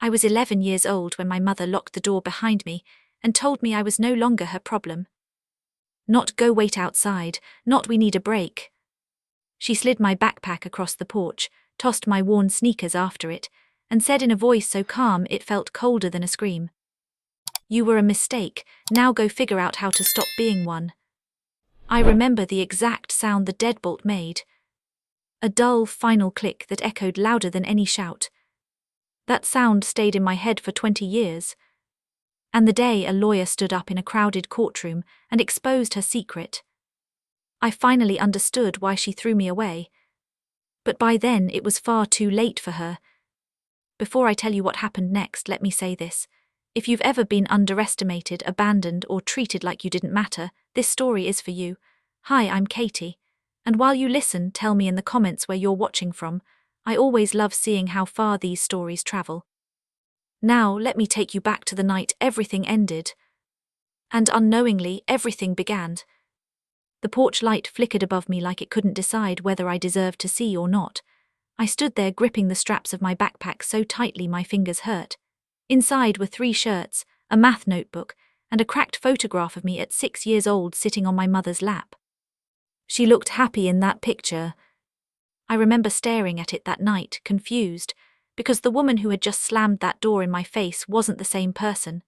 I was 11 years old when my mother locked the door behind me and told me I was no longer her problem. Not go wait outside, not we need a break. She slid my backpack across the porch, tossed my worn sneakers after it, and said in a voice so calm it felt colder than a scream, "You were a mistake, now go figure out how to stop being one." I remember the exact sound the deadbolt made. A dull, final click that echoed louder than any shout. That sound stayed in my head for 20 years. And the day a lawyer stood up in a crowded courtroom and exposed her secret. I finally understood why she threw me away. But by then it was far too late for her. Before I tell you what happened next, let me say this. If you've ever been underestimated, abandoned, or treated like you didn't matter, this story is for you. Hi, I'm Katie. And while you listen, tell me in the comments where you're watching from. I always love seeing how far these stories travel. Now, let me take you back to the night everything ended. And unknowingly, everything began. The porch light flickered above me like it couldn't decide whether I deserved to see or not. I stood there gripping the straps of my backpack so tightly my fingers hurt. Inside were 3 shirts, a math notebook, and a cracked photograph of me at 6 years old sitting on my mother's lap. She looked happy in that picture. I remember staring at it that night, confused, because the woman who had just slammed that door in my face wasn't the same person.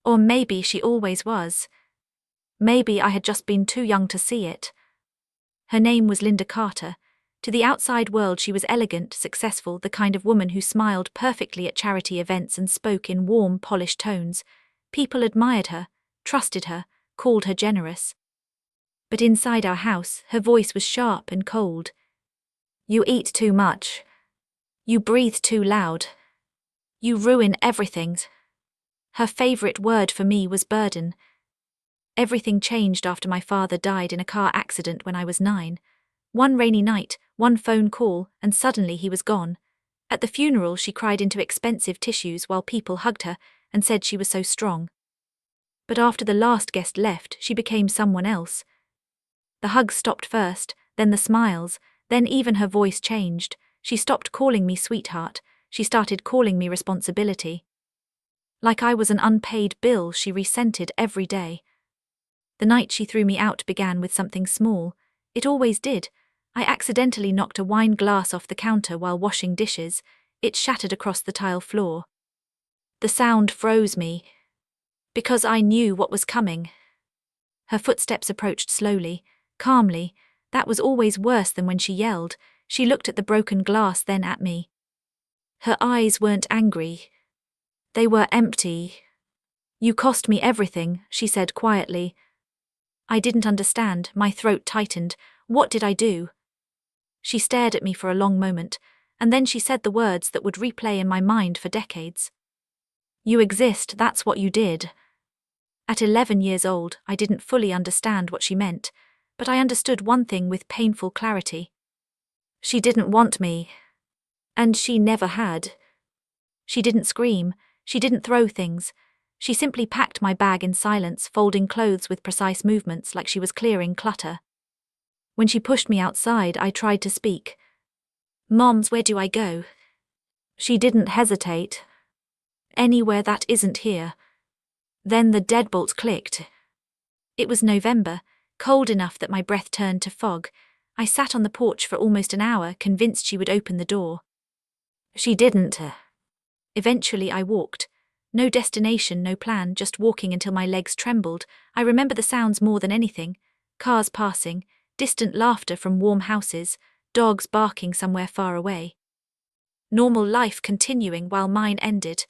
Or maybe she always was. Maybe I had just been too young to see it. Her name was Linda Carter. To the outside world she was elegant, successful, the kind of woman who smiled perfectly at charity events and spoke in warm, polished tones. People admired her, trusted her, called her generous. But inside our house, her voice was sharp and cold. "You eat too much. You breathe too loud. You ruin everything." Her favorite word for me was burden. Everything changed after my father died in a car accident when I was 9. One rainy night, one phone call, and suddenly he was gone. At the funeral, she cried into expensive tissues while people hugged her and said she was so strong. But after the last guest left, she became someone else. The hugs stopped first, then the smiles, then even her voice changed. She stopped calling me sweetheart. She started calling me responsibility. Like I was an unpaid bill she resented every day. The night she threw me out began with something small. It always did. I accidentally knocked a wine glass off the counter while washing dishes. It shattered across the tile floor. The sound froze me. Because I knew what was coming. Her footsteps approached slowly, calmly. That was always worse than when she yelled. She looked at the broken glass, then at me. Her eyes weren't angry. They were empty. "You cost me everything," she said quietly. I didn't understand, my throat tightened. What did I do? She stared at me for a long moment, and then she said the words that would replay in my mind for decades. "You exist, that's what you did." At 11 years old, I didn't fully understand what she meant, but I understood one thing with painful clarity. She didn't want me. And she never had. She didn't scream, she didn't throw things. She simply packed my bag in silence, folding clothes with precise movements like she was clearing clutter. When she pushed me outside, I tried to speak. "Moms, where do I go?" She didn't hesitate. "Anywhere that isn't here." Then the deadbolt clicked. It was November, cold enough that my breath turned to fog. I sat on the porch for almost an hour, convinced she would open the door. She didn't. Eventually I walked. No destination, no plan, just walking until my legs trembled. I remember the sounds more than anything. Cars passing, distant laughter from warm houses, dogs barking somewhere far away. Normal life continuing while mine ended.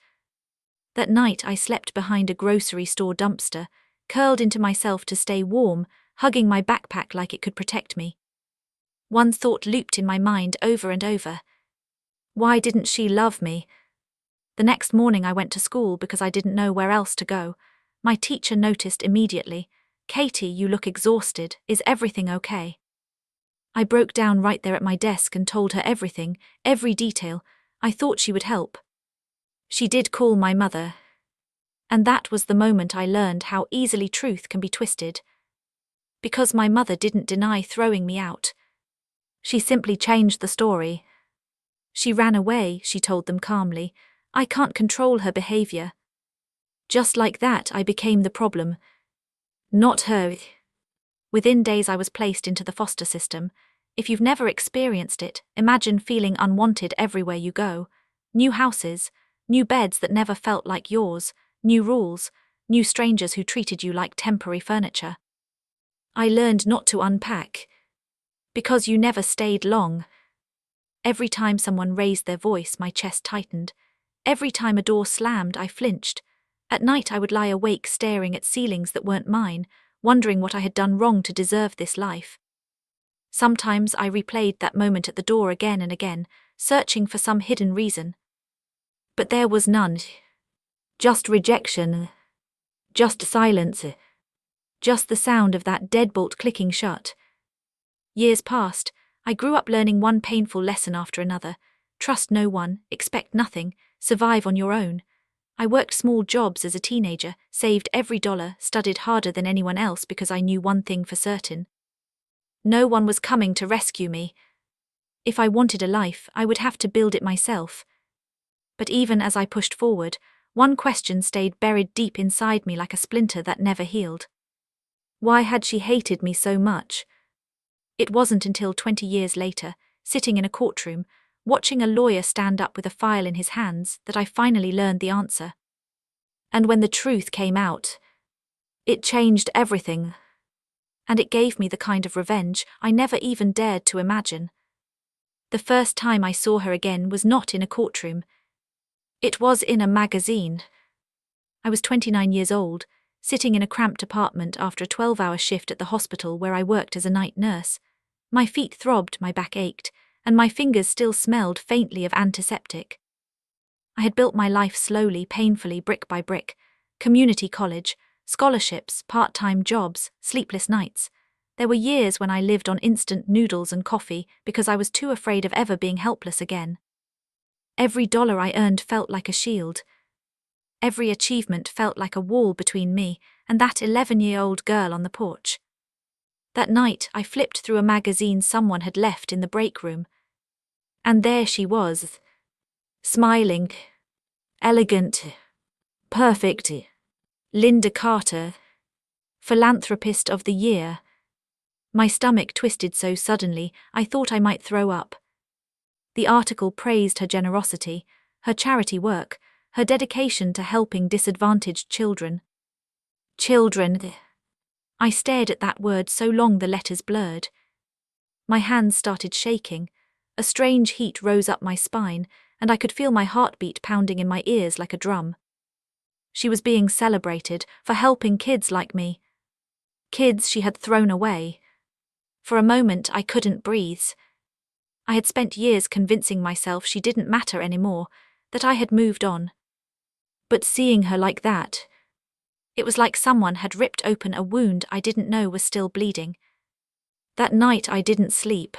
That night I slept behind a grocery store dumpster, curled into myself to stay warm, hugging my backpack like it could protect me. One thought looped in my mind over and over. Why didn't she love me? The next morning I went to school because I didn't know where else to go. My teacher noticed immediately. "Katie, you look exhausted. Is everything okay?" I broke down right there at my desk and told her everything, every detail. I thought she would help. She did call my mother. And that was the moment I learned how easily truth can be twisted. Because my mother didn't deny throwing me out. She simply changed the story. She ran away, she told them calmly. I can't control her behavior. Just like that, I became the problem. Not her. Within days, I was placed into the foster system. If you've never experienced it, imagine feeling unwanted everywhere you go. New houses, new beds that never felt like yours, new rules, new strangers who treated you like temporary furniture. I learned not to unpack. Because you never stayed long. Every time someone raised their voice, my chest tightened. Every time a door slammed, I flinched. At night, I would lie awake staring at ceilings that weren't mine, wondering what I had done wrong to deserve this life. Sometimes I replayed that moment at the door again and again, searching for some hidden reason. But there was none. Just rejection. Just silence. Just the sound of that deadbolt clicking shut. Years passed. I grew up learning one painful lesson after another. Trust no one, expect nothing, survive on your own. I worked small jobs as a teenager, saved every dollar, studied harder than anyone else because I knew one thing for certain. No one was coming to rescue me. If I wanted a life, I would have to build it myself. But even as I pushed forward, one question stayed buried deep inside me like a splinter that never healed. Why had she hated me so much? It wasn't until 20 years later, sitting in a courtroom, watching a lawyer stand up with a file in his hands, that I finally learned the answer. And when the truth came out, it changed everything. And it gave me the kind of revenge I never even dared to imagine. The first time I saw her again was not in a courtroom. It was in a magazine. I was 29 years old, sitting in a cramped apartment after a 12-hour shift at the hospital where I worked as a night nurse. My feet throbbed, my back ached, and my fingers still smelled faintly of antiseptic. I had built my life slowly, painfully, brick by brick. Community college, scholarships, part-time jobs, sleepless nights. There were years when I lived on instant noodles and coffee because I was too afraid of ever being helpless again. Every dollar I earned felt like a shield. Every achievement felt like a wall between me and that 11-year-old girl on the porch. That night, I flipped through a magazine someone had left in the break room. And there she was, smiling, elegant, perfect. Linda Carter, Philanthropist of the Year. My stomach twisted so suddenly, I thought I might throw up. The article praised her generosity, her charity work, her dedication to helping disadvantaged children. Children. I stared at that word so long the letters blurred. My hands started shaking. A strange heat rose up my spine, and I could feel my heartbeat pounding in my ears like a drum. She was being celebrated for helping kids like me. Kids she had thrown away. For a moment I couldn't breathe. I had spent years convincing myself she didn't matter anymore, that I had moved on. But seeing her like that, it was like someone had ripped open a wound I didn't know was still bleeding. That night I didn't sleep.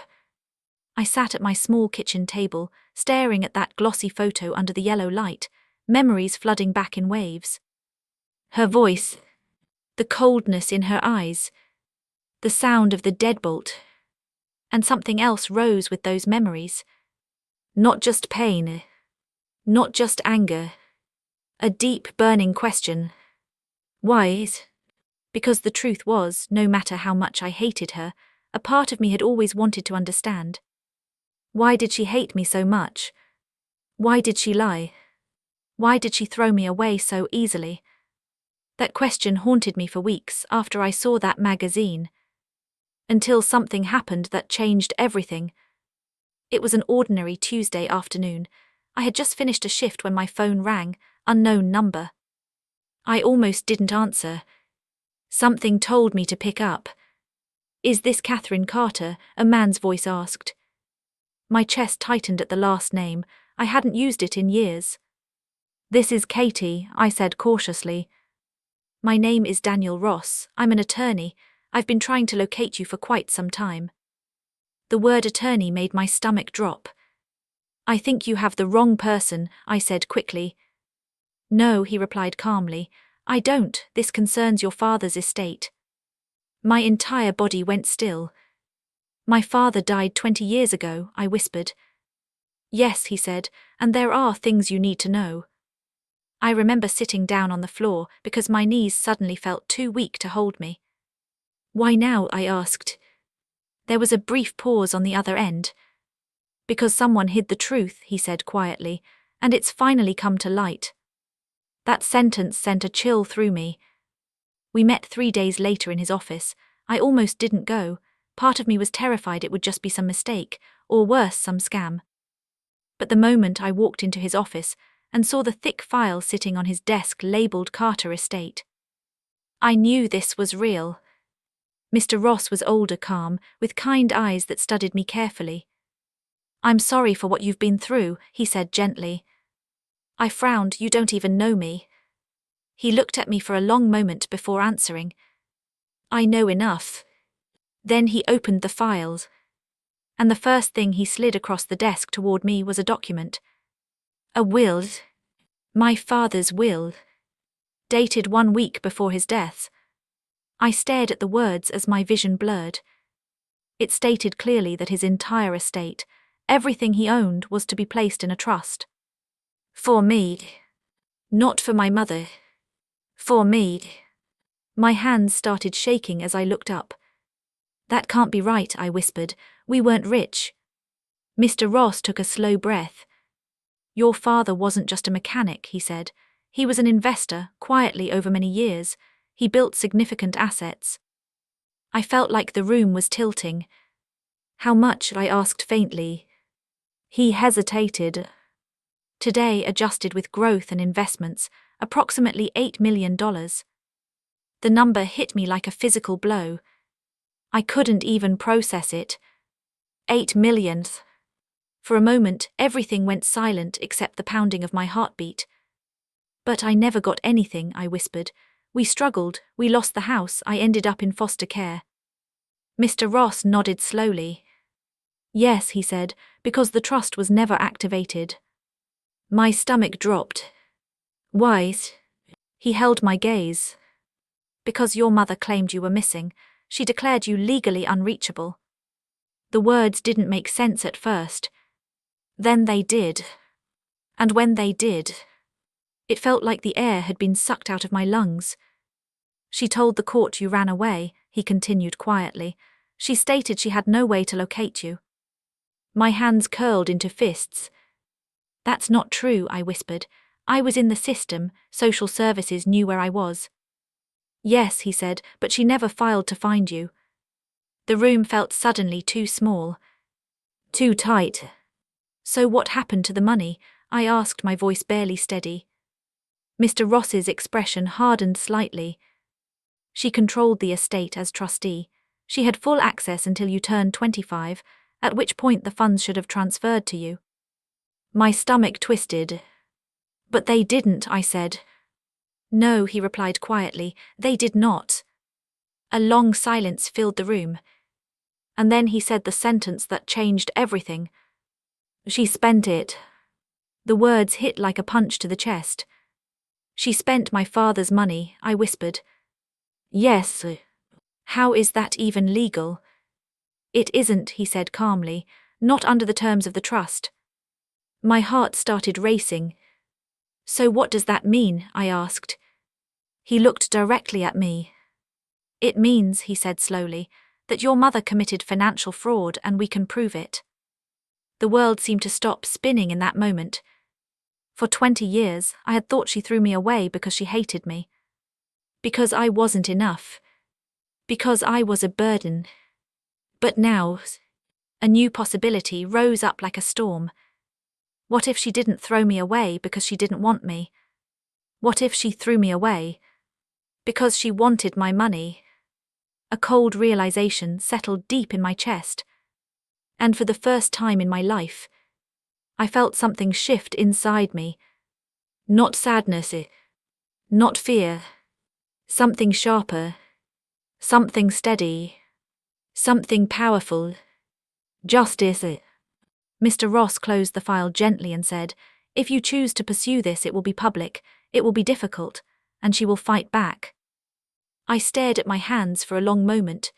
I sat at my small kitchen table, staring at that glossy photo under the yellow light, memories flooding back in waves. Her voice, the coldness in her eyes, the sound of the deadbolt, and something else rose with those memories. Not just pain, not just anger, a deep, burning question. Why? Because the truth was, no matter how much I hated her, a part of me had always wanted to understand. Why did she hate me so much? Why did she lie? Why did she throw me away so easily? That question haunted me for weeks after I saw that magazine. Until something happened that changed everything. It was an ordinary Tuesday afternoon. I had just finished a shift when my phone rang, unknown number. I almost didn't answer. Something told me to pick up. "Is this Catherine Carter?" a man's voice asked. My chest tightened at the last name. I hadn't used it in years. "This is Katie," I said cautiously. "My name is Daniel Ross. I'm an attorney. I've been trying to locate you for quite some time." The word attorney made my stomach drop. "I think you have the wrong person," I said quickly. "No," he replied calmly. "I don't. This concerns your father's estate." My entire body went still. "My father died 20 years ago," I whispered. "Yes," he said, and there are things you need to know. I remember sitting down on the floor because my knees suddenly felt too weak to hold me. Why now? I asked. There was a brief pause on the other end. Because someone hid the truth, he said quietly, and it's finally come to light. That sentence sent a chill through me. We met 3 days later in his office. I almost didn't go. Part of me was terrified it would just be some mistake, or worse, some scam. But the moment I walked into his office and saw the thick file sitting on his desk labeled Carter Estate, I knew this was real. Mr. Ross was older, calm, with kind eyes that studied me carefully. "I'm sorry for what you've been through," he said gently. I frowned. "You don't even know me." He looked at me for a long moment before answering. "I know enough." Then he opened the files, and the first thing he slid across the desk toward me was a document. A will. My father's will. Dated 1 week before his death. I stared at the words as my vision blurred. It stated clearly that his entire estate, everything he owned, was to be placed in a trust. For me. Not for my mother. For me. My hands started shaking as I looked up. "That can't be right," I whispered. "We weren't rich." Mr. Ross took a slow breath. "Your father wasn't just a mechanic," he said. "He was an investor, quietly over many years. He built significant assets." I felt like the room was tilting. "How much?" I asked faintly. He hesitated. "Today, adjusted with growth and investments, approximately $8 million. The number hit me like a physical blow. I couldn't even process it. 8 million. For a moment, everything went silent except the pounding of my heartbeat. "But I never got anything," I whispered. "We struggled, we lost the house, I ended up in foster care." Mr. Ross nodded slowly. "Yes," he said, "because the trust was never activated." My stomach dropped. "Why?" He held my gaze. "Because your mother claimed you were missing. She declared you legally unreachable." The words didn't make sense at first. Then they did. And when they did, it felt like the air had been sucked out of my lungs. "She told the court you ran away," he continued quietly. "She stated she had no way to locate you." My hands curled into fists. "That's not true," I whispered. "I was in the system, social services knew where I was." "Yes," he said, "but she never filed to find you." The room felt suddenly too small. Too tight. "So what happened to the money?" I asked, my voice barely steady. Mr. Ross's expression hardened slightly. "She controlled the estate as trustee. She had full access until you turned 25, at which point the funds should have transferred to you." My stomach twisted. "But they didn't," I said. "No," he replied quietly, "they did not." A long silence filled the room. And then he said the sentence that changed everything. "She spent it." The words hit like a punch to the chest. "She spent my father's money," I whispered. "Yes." "How is that even legal?" "It isn't," he said calmly, "not under the terms of the trust." My heart started racing. "So what does that mean?" I asked. He looked directly at me. "It means," he said slowly, "that your mother committed financial fraud and we can prove it." The world seemed to stop spinning in that moment. For 20 years, I had thought she threw me away because she hated me. Because I wasn't enough. Because I was a burden. But now, a new possibility rose up like a storm. What if she didn't throw me away because she didn't want me? What if she threw me away because she wanted my money? A cold realization settled deep in my chest. And for the first time in my life, I felt something shift inside me. Not sadness, not fear. Something sharper. Something steady. Something powerful. Justice. Mr. Ross closed the file gently and said, "If you choose to pursue this, it will be public, it will be difficult, and she will fight back." I stared at my hands for a long moment.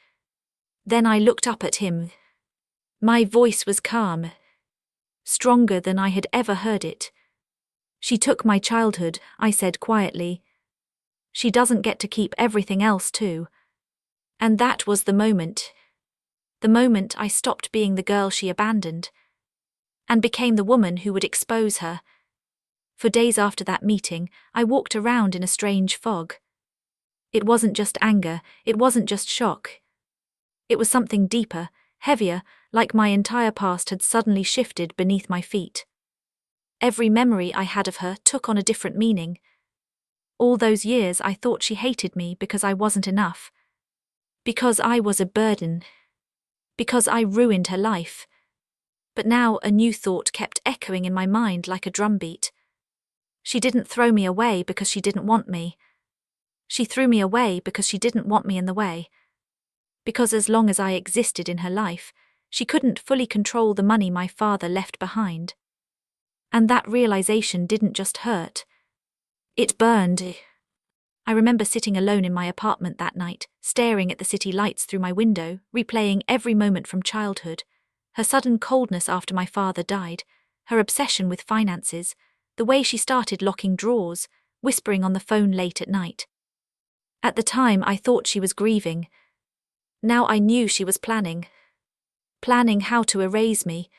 Then I looked up at him. My voice was calm. stronger than I had ever heard it. She took my childhood, I said quietly. She doesn't get to keep everything else too. And that was the moment. The moment I stopped being the girl she abandoned and became the woman who would expose her. For days after that meeting, I walked around in a strange fog. It wasn't just anger, it wasn't just shock. It was something deeper, heavier, like my entire past had suddenly shifted beneath my feet. Every memory I had of her took on a different meaning. All those years I thought she hated me because I wasn't enough. Because I was a burden. Because I ruined her life. But now a new thought kept echoing in my mind like a drumbeat. She didn't throw me away because she didn't want me. She threw me away because she didn't want me in the way. Because as long as I existed in her life, she couldn't fully control the money my father left behind. And that realization didn't just hurt. It burned. I remember sitting alone in my apartment that night, staring at the city lights through my window, replaying every moment from childhood. Her sudden coldness after my father died, her obsession with finances, the way she started locking drawers, whispering on the phone late at night. At the time, I thought she was grieving. Now I knew she was planning. Planning how to erase me.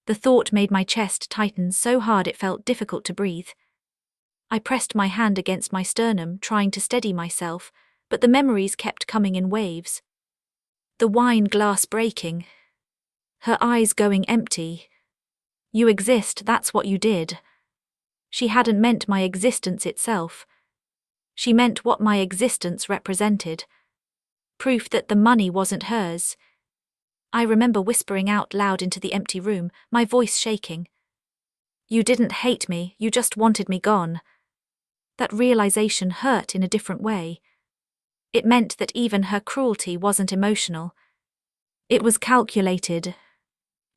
The thought made my chest tighten so hard it felt difficult to breathe. I pressed my hand against my sternum, trying to steady myself, but the memories kept coming in waves. The wine glass breaking. Her eyes going empty. You exist, that's what you did. She hadn't meant my existence itself. She meant what my existence represented. Proof that the money wasn't hers. I remember whispering out loud into the empty room, my voice shaking. You didn't hate me, you just wanted me gone. That realization hurt in a different way. It meant that even her cruelty wasn't emotional. It was calculated,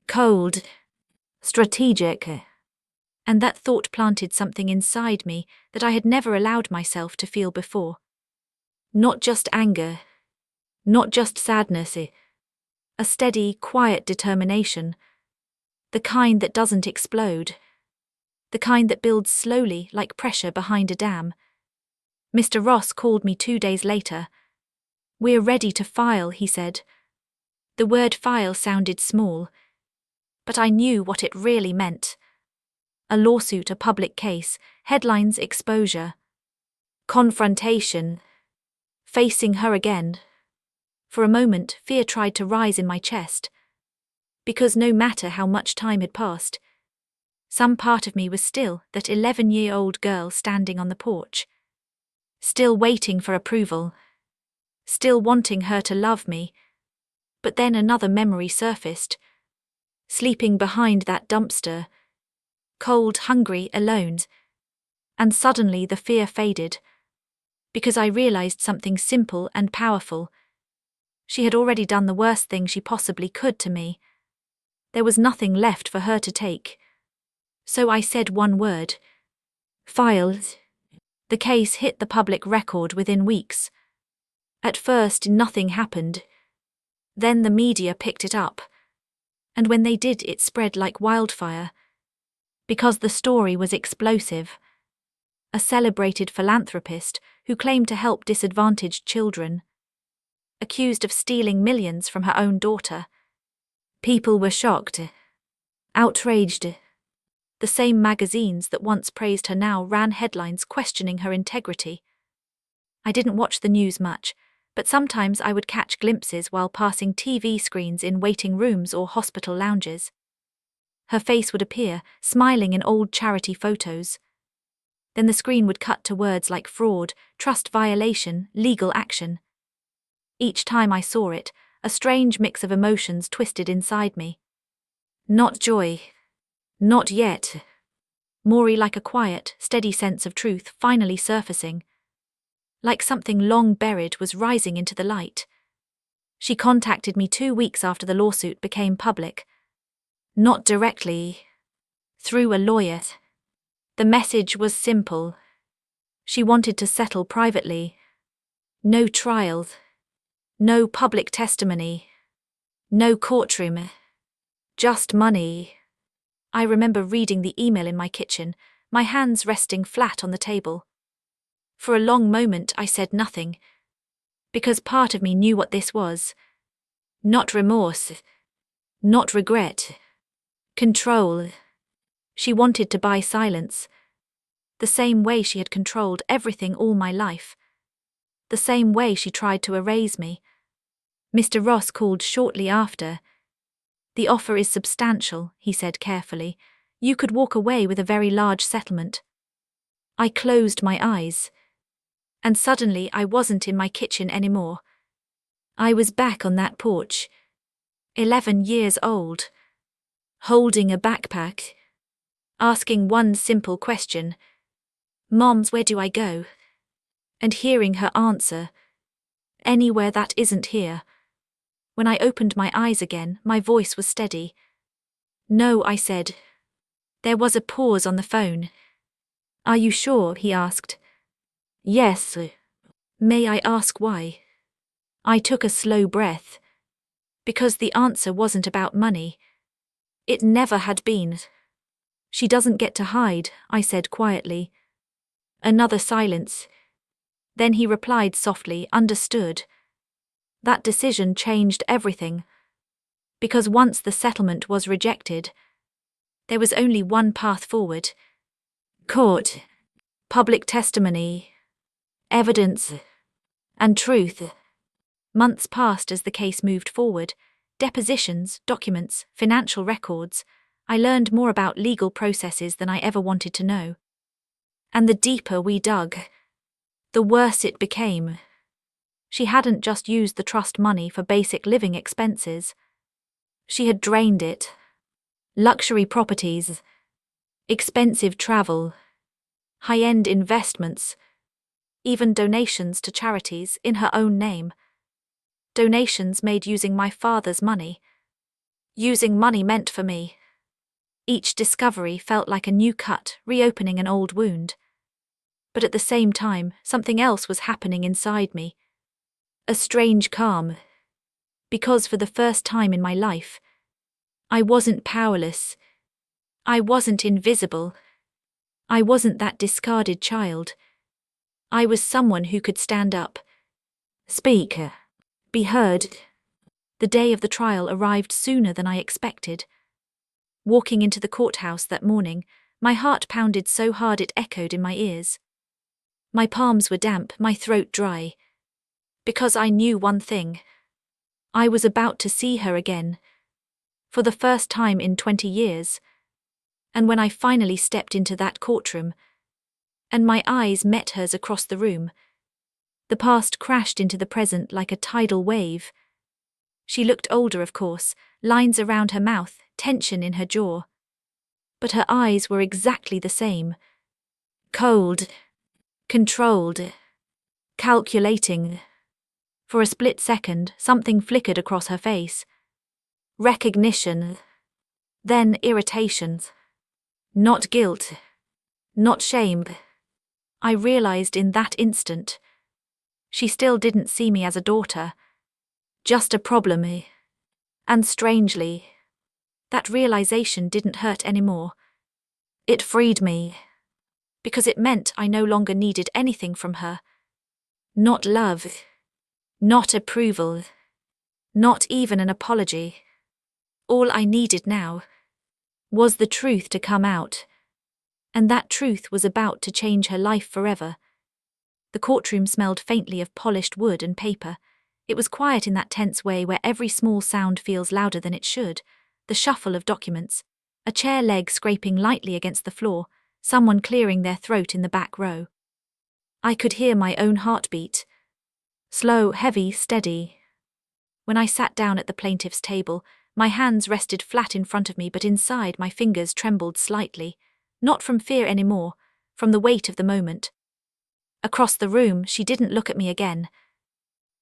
cold, strategic. And that thought planted something inside me that I had never allowed myself to feel before. Not just anger, not just sadness, a steady, quiet determination, the kind that doesn't explode, the kind that builds slowly like pressure behind a dam. Mr. Ross called me 2 days later. We're ready to file, he said. The word file sounded small, but I knew what it really meant. A lawsuit, a public case, headlines, exposure, confrontation, facing her again. For a moment, fear tried to rise in my chest. Because no matter how much time had passed, some part of me was still that 11-year-old girl standing on the porch. Still waiting for approval. Still wanting her to love me. But then another memory surfaced. Sleeping behind that dumpster. Cold, hungry, alone. And suddenly the fear faded. Because I realized something simple and powerful. She had already done the worst thing she possibly could to me. There was nothing left for her to take. So I said one word. Filed. The case hit the public record within weeks. At first, nothing happened. Then the media picked it up. And when they did, it spread like wildfire. Because the story was explosive. A celebrated philanthropist who claimed to help disadvantaged children. Accused of stealing millions from her own daughter. People were shocked. Outraged. The same magazines that once praised her now ran headlines questioning her integrity. I didn't watch the news much, but sometimes I would catch glimpses while passing TV screens in waiting rooms or hospital lounges. Her face would appear, smiling in old charity photos. Then the screen would cut to words like fraud, trust violation, legal action. Each time I saw it, a strange mix of emotions twisted inside me. Not joy. Not yet. More like a quiet, steady sense of truth finally surfacing. Like something long buried was rising into the light. She contacted me 2 weeks after the lawsuit became public. Not directly. Through a lawyer. The message was simple. She wanted to settle privately. No trial. No public testimony. No courtroom. Just money. I remember reading the email in my kitchen, my hands resting flat on the table. For a long moment I said nothing, because part of me knew what this was. Not remorse, not regret, control. She wanted to buy silence, the same way she had controlled everything all my life, the same way she tried to erase me. Mr. Ross called shortly after. "The offer is substantial," he said carefully. "You could walk away with a very large settlement." I closed my eyes. And suddenly I wasn't in my kitchen anymore. I was back on that porch, 11 years old, holding a backpack, asking one simple question: "Moms, where do I go?" And hearing her answer: "Anywhere that isn't here." When I opened my eyes again, my voice was steady. "No," I said. There was a pause on the phone. "Are you sure?" he asked. "Yes." "May I ask why?" I took a slow breath. Because the answer wasn't about money. It never had been. "She doesn't get to hide," I said quietly. Another silence. Then he replied softly, "Understood." That decision changed everything. Because once the settlement was rejected, there was only one path forward. Court, public testimony, evidence, and truth. Months passed as the case moved forward. Depositions, documents, financial records. I learned more about legal processes than I ever wanted to know. And the deeper we dug, the worse it became. She hadn't just used the trust money for basic living expenses. She had drained it. Luxury properties, expensive travel, high-end investments, even donations to charities in her own name. Donations made using my father's money. Using money meant for me. Each discovery felt like a new cut, reopening an old wound. But at the same time, something else was happening inside me. A strange calm. Because for the first time in my life, I wasn't powerless. I wasn't invisible. I wasn't that discarded child. I was someone who could stand up, speak, be heard. The day of the trial arrived sooner than I expected. Walking into the courthouse that morning, my heart pounded so hard it echoed in my ears. My palms were damp, my throat dry. Because I knew one thing. I was about to see her again. For the first time in 20 years. And when I finally stepped into that courtroom, and my eyes met hers across the room, the past crashed into the present like a tidal wave. She looked older, of course, lines around her mouth, tension in her jaw. But her eyes were exactly the same. Cold, controlled, calculating. For a split second, something flickered across her face. Recognition. Then irritation. Not guilt. Not shame. I realized in that instant. She still didn't see me as a daughter. Just a problem. And strangely, that realization didn't hurt anymore. It freed me. Because it meant I no longer needed anything from her. Not love. Not approval. Not even an apology. All I needed now was the truth to come out. And that truth was about to change her life forever. The courtroom smelled faintly of polished wood and paper. It was quiet in that tense way where every small sound feels louder than it should. The shuffle of documents, a chair leg scraping lightly against the floor, someone clearing their throat in the back row. I could hear my own heartbeat. Slow, heavy, steady. When I sat down at the plaintiff's table, my hands rested flat in front of me, but inside my fingers trembled slightly. Not from fear anymore, from the weight of the moment. Across the room, she didn't look at me again.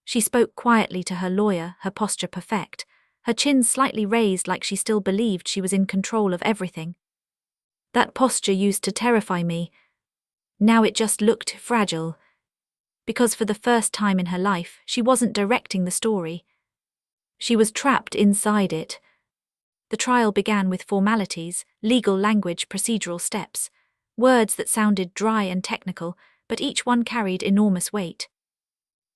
She spoke quietly to her lawyer, her posture perfect, her chin slightly raised like she still believed she was in control of everything. That posture used to terrify me. Now it just looked fragile. Because for the first time in her life, she wasn't directing the story. She was trapped inside it. The trial began with formalities, legal language, procedural steps, words that sounded dry and technical, but each one carried enormous weight.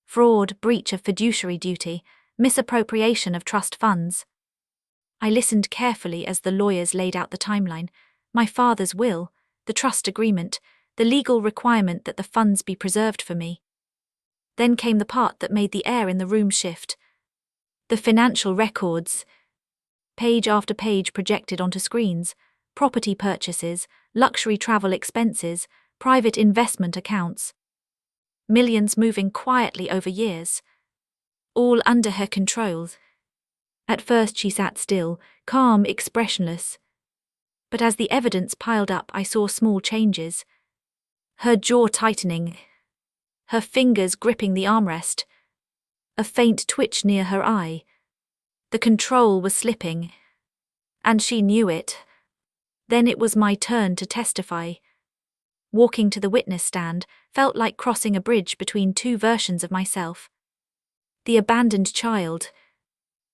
Fraud, breach of fiduciary duty, misappropriation of trust funds. I listened carefully as the lawyers laid out the timeline, my father's will, the trust agreement, the legal requirement that the funds be preserved for me. Then came the part that made the air in the room shift. The financial records. Page after page projected onto screens, property purchases, luxury travel expenses, private investment accounts. Millions moving quietly over years. All under her control. At first she sat still, calm, expressionless. But as the evidence piled up, I saw small changes. Her jaw tightening. Her fingers gripping the armrest. A faint twitch near her eye. The control was slipping. And she knew it. Then it was my turn to testify. Walking to the witness stand felt like crossing a bridge between two versions of myself. The abandoned child.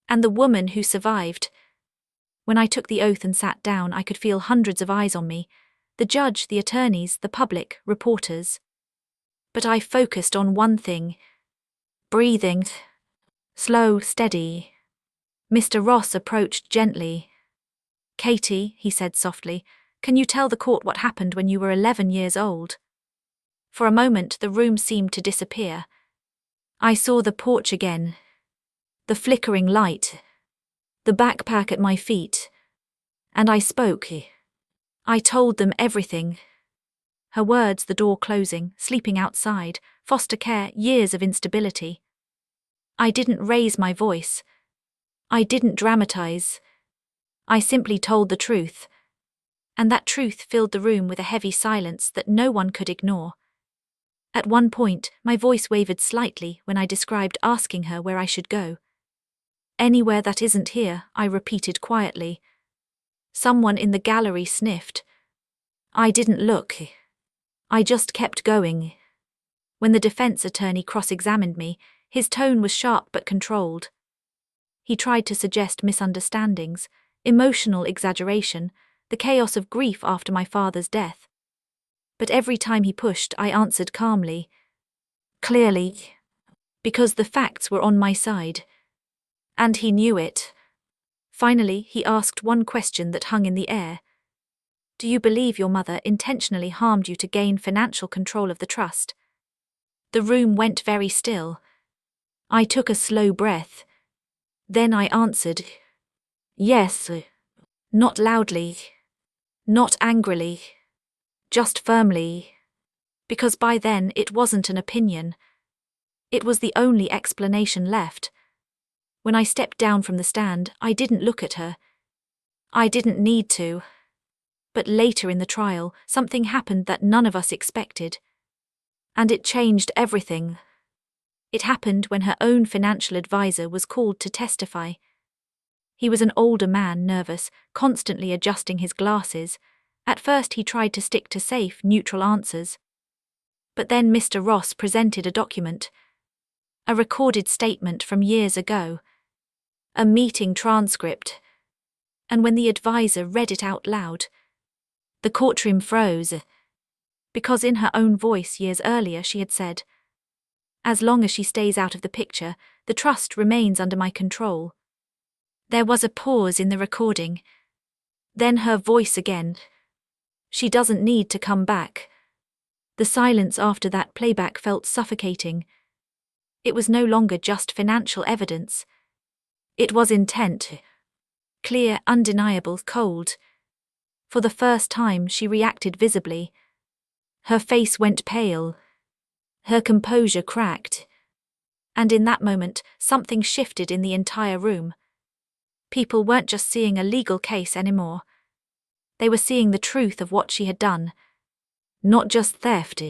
And the woman who survived. When I took the oath and sat down, I could feel hundreds of eyes on me. The judge, the attorneys, the public, reporters. But I focused on one thing. Breathing. Slow, steady. Mr. Ross approached gently. "Katie," he said softly, "can you tell the court what happened when you were 11 years old?" For a moment the room seemed to disappear. I saw the porch again. The flickering light. The backpack at my feet. And I spoke. I told them everything. Her words, the door closing, sleeping outside, foster care, years of instability. I didn't raise my voice. I didn't dramatize. I simply told the truth. And that truth filled the room with a heavy silence that no one could ignore. At one point, my voice wavered slightly when I described asking her where I should go. "Anywhere that isn't here," I repeated quietly. Someone in the gallery sniffed. I didn't look. I just kept going. When the defense attorney cross-examined me, his tone was sharp but controlled. He tried to suggest misunderstandings, emotional exaggeration, the chaos of grief after my father's death. But every time he pushed, I answered calmly, clearly, because the facts were on my side. And he knew it. Finally, he asked one question that hung in the air. "Do you believe your mother intentionally harmed you to gain financial control of the trust?" The room went very still. I took a slow breath. Then I answered, "Yes." Not loudly. Not angrily. Just firmly. Because by then it wasn't an opinion. It was the only explanation left. When I stepped down from the stand, I didn't look at her. I didn't need to. But later in the trial, something happened that none of us expected. And it changed everything. It happened when her own financial advisor was called to testify. He was an older man, nervous, constantly adjusting his glasses. At first he tried to stick to safe, neutral answers. But then Mr. Ross presented a document. A recorded statement from years ago. A meeting transcript. And when the advisor read it out loud, the courtroom froze. Because in her own voice years earlier she had said, "As long as she stays out of the picture, the trust remains under my control." There was a pause in the recording. Then her voice again. "She doesn't need to come back." The silence after that playback felt suffocating. It was no longer just financial evidence. It was intent. Clear, undeniable, cold. For the first time she reacted visibly. Her face went pale. Her composure cracked. And in that moment, something shifted in the entire room. People weren't just seeing a legal case anymore. They were seeing the truth of what she had done. Not just theft,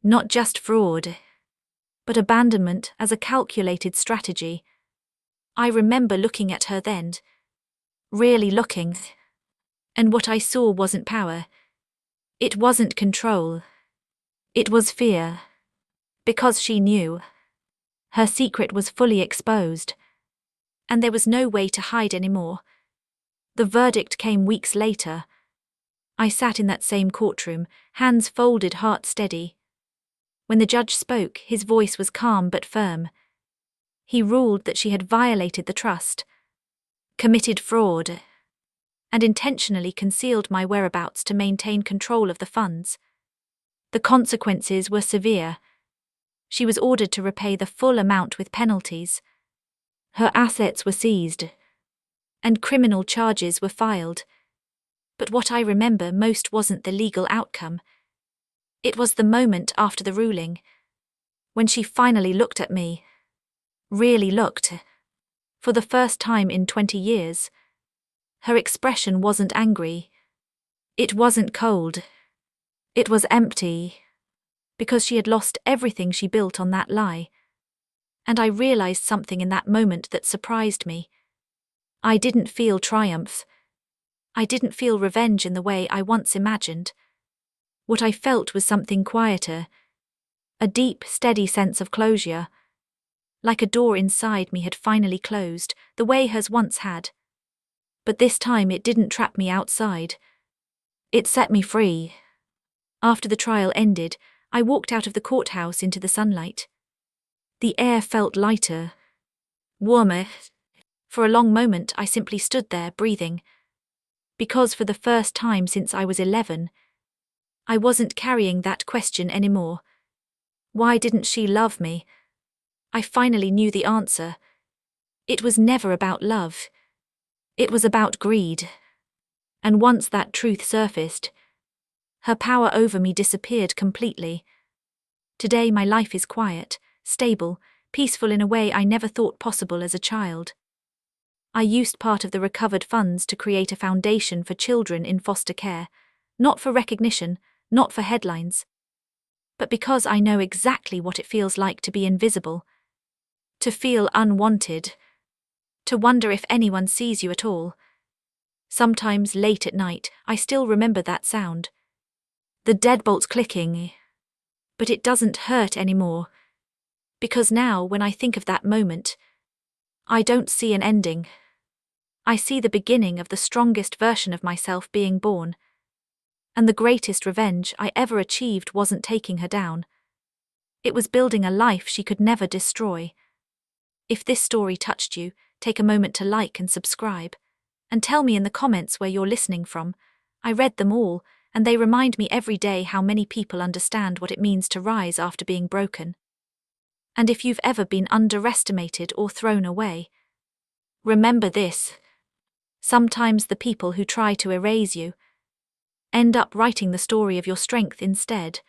not just fraud, but abandonment as a calculated strategy. I remember looking at her then, really looking. And what I saw wasn't power. It wasn't control. It was fear. Because she knew. Her secret was fully exposed. And there was no way to hide anymore. The verdict came weeks later. I sat in that same courtroom, hands folded, heart steady. When the judge spoke, his voice was calm but firm. He ruled that she had violated the trust, committed fraud, and intentionally concealed my whereabouts to maintain control of the funds. The consequences were severe. She was ordered to repay the full amount with penalties. Her assets were seized, and criminal charges were filed. But what I remember most wasn't the legal outcome. It was the moment after the ruling, when she finally looked at me. Really looked. For the first time in 20 years. Her expression wasn't angry. It wasn't cold. It was empty. Because she had lost everything she built on that lie. And I realized something in that moment that surprised me. I didn't feel triumph. I didn't feel revenge in the way I once imagined. What I felt was something quieter. A deep, steady sense of closure. Like a door inside me had finally closed, the way hers once had. But this time it didn't trap me outside. It set me free. After the trial ended, I walked out of the courthouse into the sunlight. The air felt lighter, warmer. For a long moment I simply stood there, breathing. Because for the first time since I was 11, I wasn't carrying that question anymore. Why didn't she love me? I finally knew the answer. It was never about love. It was about greed. And once that truth surfaced, her power over me disappeared completely. Today my life is quiet, stable, peaceful in a way I never thought possible as a child. I used part of the recovered funds to create a foundation for children in foster care, not for recognition, not for headlines, but because I know exactly what it feels like to be invisible, to feel unwanted, to wonder if anyone sees you at all. Sometimes late at night, I still remember that sound. The deadbolts clicking. But it doesn't hurt anymore. Because now, when I think of that moment, I don't see an ending. I see the beginning of the strongest version of myself being born. And the greatest revenge I ever achieved wasn't taking her down. It was building a life she could never destroy. If this story touched you, take a moment to like and subscribe. And tell me in the comments where you're listening from. I read them all, and they remind me every day how many people understand what it means to rise after being broken. And if you've ever been underestimated or thrown away, remember this. Sometimes the people who try to erase you end up writing the story of your strength instead.